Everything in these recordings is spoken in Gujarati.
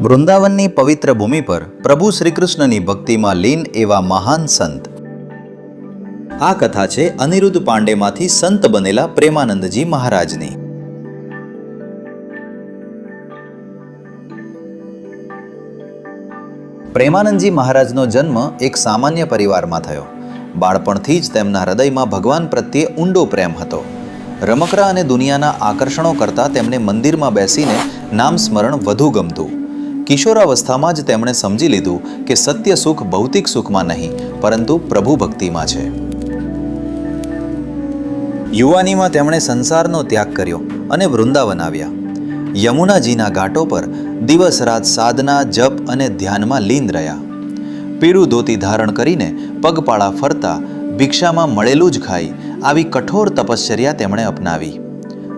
વૃંદાવનની પવિત્ર ભૂમિ પર પ્રભુ શ્રીકૃષ્ણની ભક્તિમાં લીન એવા મહાન સંત. આ કથા છે અનિરુદ્ધ પાંડેમાંથી સંત બનેલા પ્રેમાનંદજી મહારાજની. પ્રેમાનંદજી મહારાજનો જન્મ એક સામાન્ય પરિવારમાં થયો. બાળપણથી જ તેમના હૃદયમાં ભગવાન પ્રત્યે ઊંડો પ્રેમ હતો. રમકડા અને દુનિયાના આકર્ષણો કરતાં તેમને મંદિરમાં બેસીને નામ સ્મરણ વધુ ગમતું. કિશોરાવસ્થામાં જ તેમણે સમજી લીધું કે સત્ય સુખ ભૌતિક સુખમાં નહીં પરંતુ પ્રભુ ભક્તિમાં છે. યુવાનીમાં તેમણે સંસારનો ત્યાગ કર્યો અને વૃંદાવન આવ્યા. યમુનાજીના ઘાટો પર દિવસ રાત સાધના, જપ અને ધ્યાનમાં લીન રહ્યા. પીળું ધોતી ધારણ કરીને પગપાળા ફરતા, ભિક્ષામાં મળેલું જ ખાઈ આવી કઠોર તપશ્ચર્યા તેમણે અપનાવી.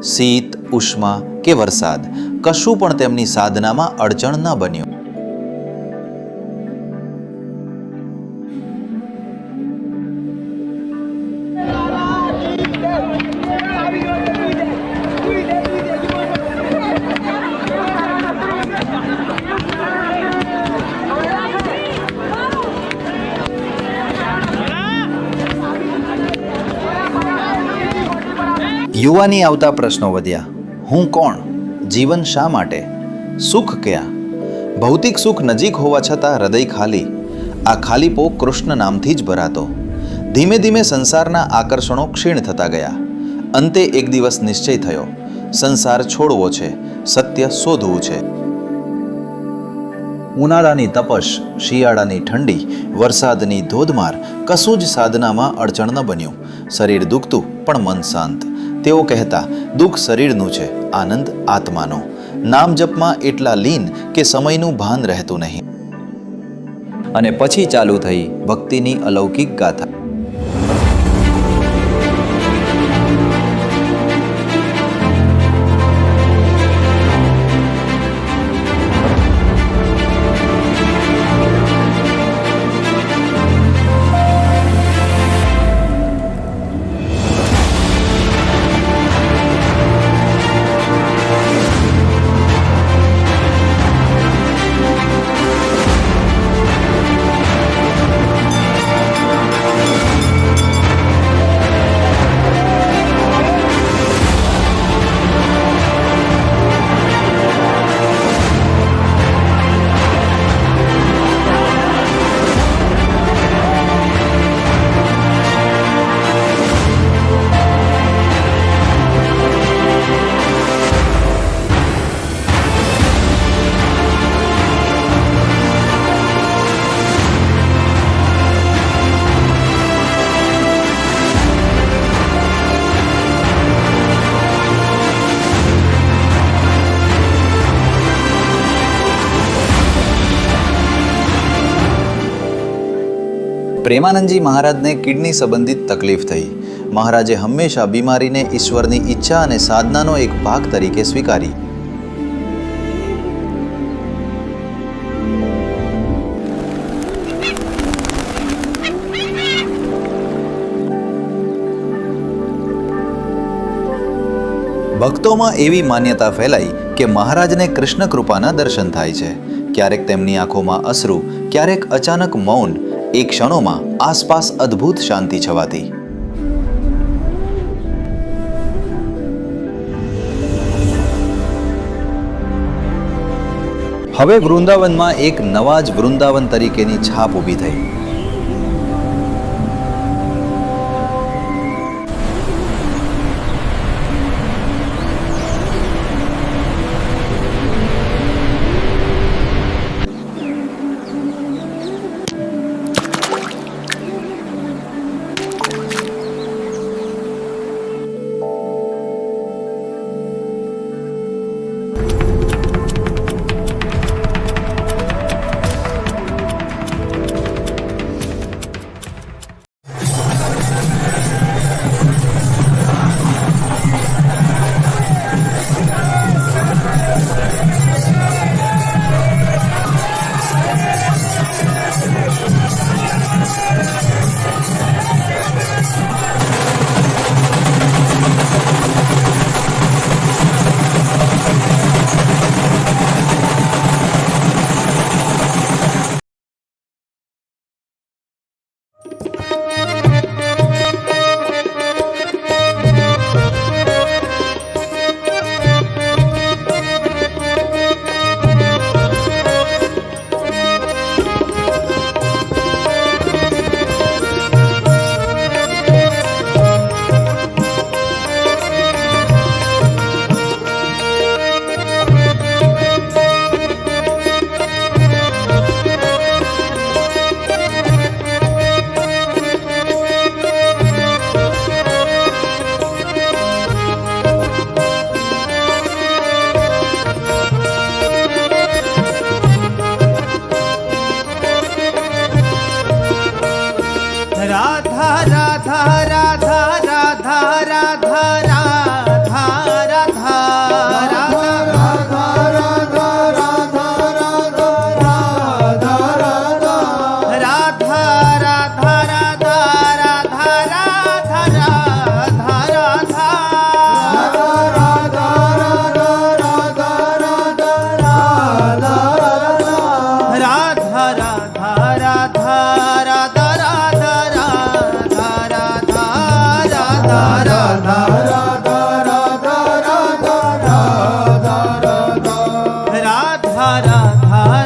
શીત, ઉષ્મા કે વરસાદ કશું પણ તેમની સાધનામાં અડચણ ન બન્યું. યુવાની આવતા પ્રશ્નો વધ્યા. હું કોણ? જીવન શા માટે? સુખ ક્યાં? ભૌતિક સુખ નજીક હોવા છતાં હૃદય ખાલી. આ ખાલીપો કૃષ્ણ નામથી જ ભરાતો. ધીમે ધીમે સંસારના આકર્ષણો ક્ષીણ થતા ગયા. અંતે એક દિવસ નિશ્ચય થયો, સંસાર છોડવો છે, સત્ય શોધવું છે. ઉનાળાની તપશ, શિયાળાની ઠંડી, વરસાદની ધોધમાર કશું જ સાધનામાં અડચણ ન બન્યું. શરીર દુખતું પણ મન શાંત. તેઓ કહેતા, દુઃખ શરીરનું છે, આનંદ આત્માનો. નામ જપમાં એટલા લીન કે સમયનું ભાન રહેતું નહીં. અને પછી ચાલુ થઈ ભક્તિની અલૌકિક ગાથા. પ્રેમાનંદજી મહારાજને કિડની સંબંધિત તકલીફ થઈ. મહારાજે હંમેશા બીમારીને ઈશ્વરની ઈચ્છા અને સાધનાનો એક ભાગ તરીકે સ્વીકારી. ભક્તોમાં એવી માન્યતા ફેલાઈ કે મહારાજને કૃષ્ણ કૃપાના દર્શન થાય છે. ક્યારેક તેમની આંખોમાં અશ્રુ, ક્યારેક અચાનક મૌન, એ ક્ષણોમાં આસપાસ અદ્ભુત શાંતિ છવાતી. હવે વૃંદાવનમાં એક નવા જ વૃંદાવન તરીકેની છાપ ઊભી થઈ. રાધા રાધા રાધા રાધા રાધા રાધા રાધા